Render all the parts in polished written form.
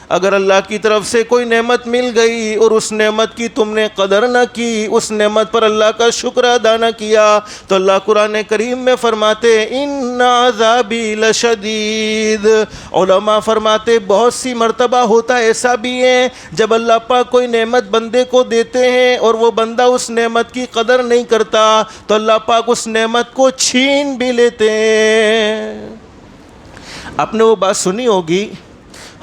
اگر اللہ کی طرف سے کوئی نعمت مل گئی اور اس نعمت کی تم نے قدر نہ کی، اس نعمت پر اللہ کا شکر ادا نہ کیا، تو اللہ قرآن کریم میں فرماتے ان عذابی لشدید۔ علماء فرماتے بہت سی مرتبہ ہوتا ایسا بھی ہے جب اللہ پاک کوئی نعمت بندے کو دیتے ہیں اور وہ بندہ اس نعمت کی قدر نہیں کرتا تو اللہ پاک اس نعمت کو چھین بھی لیتے ہیں۔ آپ نے وہ بات سنی ہوگی،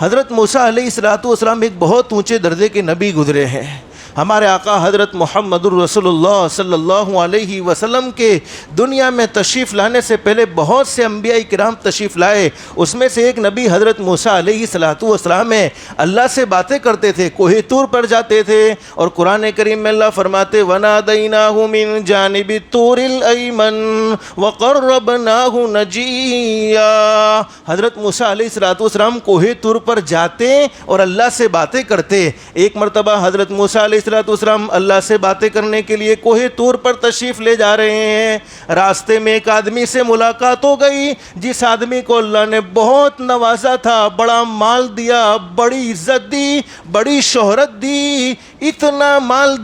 حضرت موسیٰ علیہ السلام ایک بہت اونچے درجے کے نبی گزرے ہیں۔ ہمارے آقا حضرت محمد الرسول اللہ صلی اللہ علیہ وسلم کے دنیا میں تشریف لانے سے پہلے بہت سے انبیاء کرام تشریف لائے، اس میں سے ایک نبی حضرت موسیٰ علیہ السلام ہیں۔ اللہ سے باتیں کرتے تھے، کوہ طور پر جاتے تھے، اور قرآن کریم میں اللہ فرماتے وَنَادَيْنَاهُ مِن جَانِبِ الطُّورِ الْأَيْمَنِ وَقَرَّبْنَاهُ نَجِيًّا۔ حضرت موسیٰ علیہ السلام کوہ طور پر جاتے اور اللہ سے باتیں کرتے۔ ایک مرتبہ حضرت موسیٰ علیہ السلام اللہ سے باتیں کرنے کے لیے کوہ طور پر تشریف لے جا رہے ہیں۔ راستے میں ایک آدمی سے ملاقات ہو گئی جس آدمی کو اللہ نے بہت نوازا تھا، بڑا مال دیا، بڑی عزت دی، بڑی شہرت دی، اتنا مال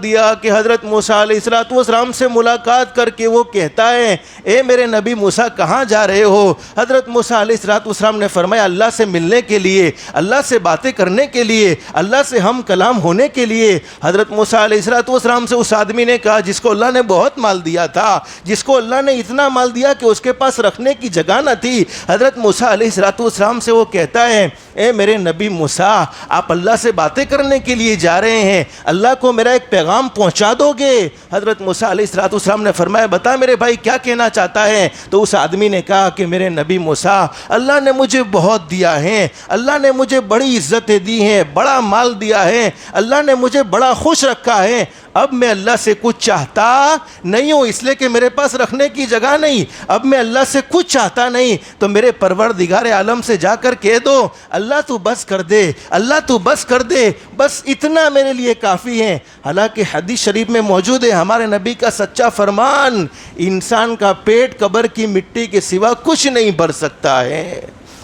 دیا کہ حضرت موسیٰ علیہ السلام سے ملاقات کر کے وہ کہتا ہے اے میرے نبی موسیٰ کہاں جا رہے ہو؟ حضرت موسیٰ علیہ السلام نے فرمایا اللہ سے ملنے کے لیے، اللہ سے باتیں کرنے کے لیے، اللہ سے ہم کلام ہونے کے لیے۔ حضرت موسیٰ علیہ السلام سے اس آدمی نے کہا جس کو اللہ نے بہت مال دیا تھا، جس کو اللہ نے اتنا مال دیا کہ اس کے پاس رکھنے کی جگہ نہ تھی، حضرت موسیٰ علیہ السلام سے وہ کہتا ہے اے میرے نبی موسیٰ آپ اللہ سے باتیں کرنے کے لیے جا رہے ہیں، اللہ کو میرا ایک پیغام پہنچا دو گے؟ حضرت موسیٰ علیہ السلام نے فرمایا بتا میرے بھائی کیا کہنا چاہتا ہے؟ تو اس آدمی نے کہا کہ میرے نبی موسیٰ اللہ نے مجھے بہت دیا ہے، اللہ نے مجھے بڑی عزتیں دی ہیں، بڑا مال دیا ہے، اللہ نے مجھے بڑا خوش رکھا ہے، اب میں اللہ سے کچھ چاہتا نہیں ہوں اس لیے کہ میرے پاس رکھنے کی جگہ نہیں، اب میں اللہ سے کچھ چاہتا نہیں، تو میرے پروردگار عالم سے جا کر کہہ دو اللہ تو بس کر دے، اللہ تو بس کر دے، بس اتنا میرے لیے کافی ہے۔ حالانکہ حدیث شریف میں موجود ہے ہمارے نبی کا سچا فرمان انسان کا پیٹ قبر کی مٹی کے سوا کچھ نہیں بھر سکتا ہے،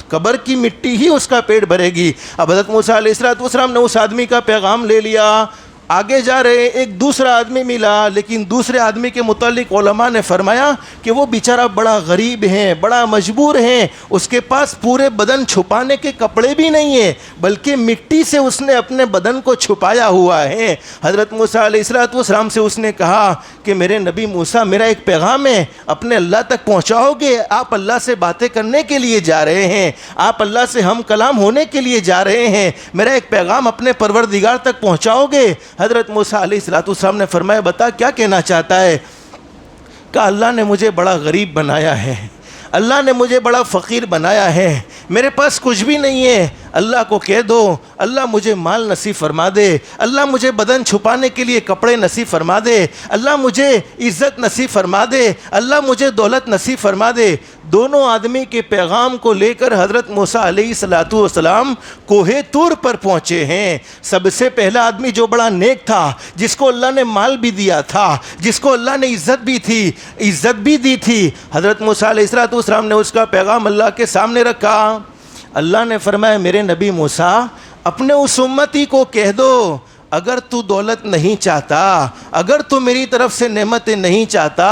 قبر کی مٹی ہی اس کا پیٹ بھرے گی۔ اب حضرت موسیٰ علیہ السلام نے اس آدمی کا پیغام لے لیا، آگے جا رہے ایک دوسرا آدمی ملا، لیکن دوسرے آدمی کے متعلق علماء نے فرمایا کہ وہ بیچارہ بڑا غریب ہیں، بڑا مجبور ہیں، اس کے پاس پورے بدن چھپانے کے کپڑے بھی نہیں ہیں بلکہ مٹی سے اس نے اپنے بدن کو چھپایا ہوا ہے۔ حضرت موسیٰ علیہ السلام سے اس نے کہا کہ میرے نبی موسیٰ میرا ایک پیغام ہے، اپنے اللہ تک پہنچاؤ گے؟ آپ اللہ سے باتیں کرنے کے لیے جا رہے ہیں، آپ اللہ سے ہم کلام ہونے کے لیے جا رہے ہیں، میرا ایک پیغام اپنے پروردگار تک پہنچاؤ گے؟ حضرت موسیٰ علیہ السلام نے فرمایا بتا کیا کہنا چاہتا ہے؟ کہا اللہ نے مجھے بڑا غریب بنایا ہے، اللہ نے مجھے بڑا فقیر بنایا ہے، میرے پاس کچھ بھی نہیں ہے، اللہ کو کہہ دو اللہ مجھے مال نصیب فرما دے، اللہ مجھے بدن چھپانے کے لیے کپڑے نصیب فرما دے، اللہ مجھے عزت نصیب فرما دے، اللہ مجھے دولت نصیب فرما دے۔ دونوں آدمی کے پیغام کو لے کر حضرت موسیٰ علیہ السلام کوہ طور پر پہنچے ہیں۔ سب سے پہلا آدمی جو بڑا نیک تھا، جس کو اللہ نے مال بھی دیا تھا، جس کو اللہ نے عزت بھی دی تھی، حضرت موسیٰ علیہ السلام نے اس کا پیغام اللہ کے سامنے رکھا۔ اللہ نے فرمایا میرے نبی موسیٰ اپنے اس امتی کو کہہ دو اگر تو دولت نہیں چاہتا، اگر تو میری طرف سے نعمتیں نہیں چاہتا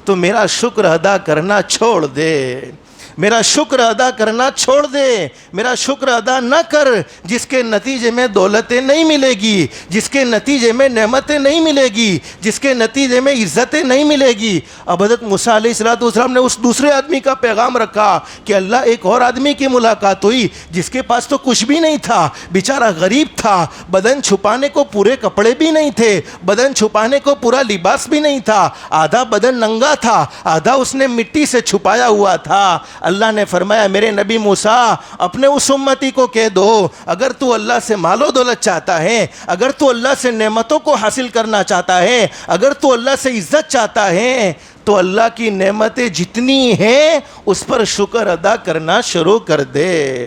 تو میرا شکر ادا کرنا چھوڑ دے، میرا شکر ادا کرنا چھوڑ دے، میرا شکر ادا نہ کر، جس کے نتیجے میں دولتیں نہیں ملے گی، جس کے نتیجے میں نعمتیں نہیں ملے گی، جس کے نتیجے میں عزتیں نہیں ملے گی۔ اب حضرت موسیٰ علیہ السلام نے اس دوسرے آدمی کا پیغام رکھا کہ اللہ ایک اور آدمی کی ملاقات ہوئی جس کے پاس تو کچھ بھی نہیں تھا، بیچارہ غریب تھا، بدن چھپانے کو پورے کپڑے بھی نہیں تھے، بدن چھپانے کو پورا لباس بھی نہیں تھا، آدھا بدن ننگا تھا، آدھا اس نے مٹی سے چھپایا ہوا تھا۔ اللہ نے فرمایا میرے نبی موسیٰ اپنے اس امتی کو کہہ دو اگر تو اللہ سے مال و دولت چاہتا ہے، اگر تو اللہ سے نعمتوں کو حاصل کرنا چاہتا ہے، اگر تو اللہ سے عزت چاہتا ہے تو اللہ کی نعمتیں جتنی ہیں اس پر شکر ادا کرنا شروع کر دے۔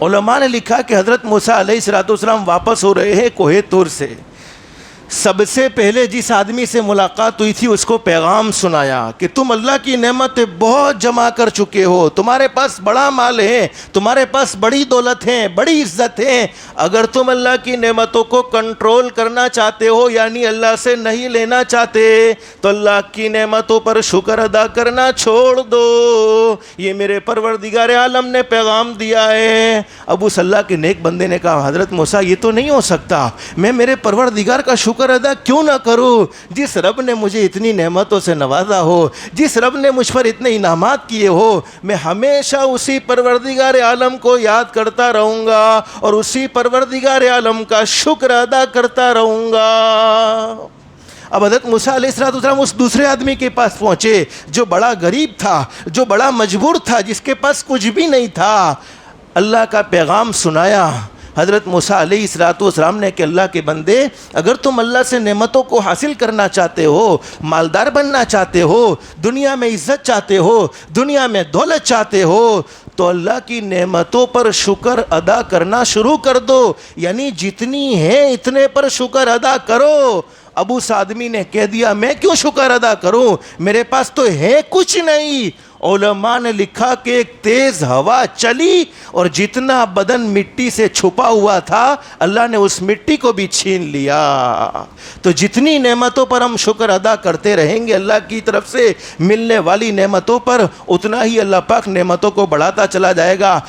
علماء نے لکھا کہ حضرت موسیٰ علیہ السلام واپس ہو رہے ہیں کوہ طور سے، سب سے پہلے جس آدمی سے ملاقات ہوئی تھی اس کو پیغام سنایا کہ تم اللہ کی نعمتیں بہت جمع کر چکے ہو، تمہارے پاس بڑا مال ہے، تمہارے پاس بڑی دولت ہے، بڑی عزت ہے، اگر تم اللہ کی نعمتوں کو کنٹرول کرنا چاہتے ہو یعنی اللہ سے نہیں لینا چاہتے تو اللہ کی نعمتوں پر شکر ادا کرنا چھوڑ دو۔ یہ میرے پروردگار عالم نے پیغام دیا ہے۔ اب اس اللہ کے نیک بندے نے کہا حضرت موسیٰ یہ تو نہیں ہو سکتا، میں میرے پروردگار کا شکر ادا کیوں نہ کروں؟ جس رب نے مجھے اتنی نعمتوں سے نوازا ہو، جس رب نے مجھ پر اتنے انعامات کیے ہو، میں ہمیشہ اسی پروردگار عالم کو یاد کرتا رہوں گا اور اسی پروردگار عالم کا شکر ادا کرتا رہوں گا۔ اب حضرت موسیٰ علیہ السلام اس دوسرے آدمی کے پاس پہنچے جو بڑا غریب تھا، جو بڑا مجبور تھا، جس کے پاس کچھ بھی نہیں تھا۔ اللہ کا پیغام سنایا۔ حضرت موسیٰ علیہ السلام نے کہ اللہ کے بندے اگر تم اللہ سے نعمتوں کو حاصل کرنا چاہتے ہو، مالدار بننا چاہتے ہو، دنیا میں عزت چاہتے ہو، دنیا میں دولت چاہتے ہو تو اللہ کی نعمتوں پر شکر ادا کرنا شروع کر دو، یعنی جتنی ہے اتنے پر شکر ادا کرو۔ اب اس آدمی نے کہہ دیا میں کیوں شکر ادا کروں، میرے پاس تو ہے کچھ نہیں۔ علماء نے لکھا کہ ایک تیز ہوا چلی اور جتنا بدن مٹی سے چھپا ہوا تھا اللہ نے اس مٹی کو بھی چھین لیا۔ تو جتنی نعمتوں پر ہم شکر ادا کرتے رہیں گے اللہ کی طرف سے ملنے والی نعمتوں پر، اتنا ہی اللہ پاک نعمتوں کو بڑھاتا چلا جائے گا۔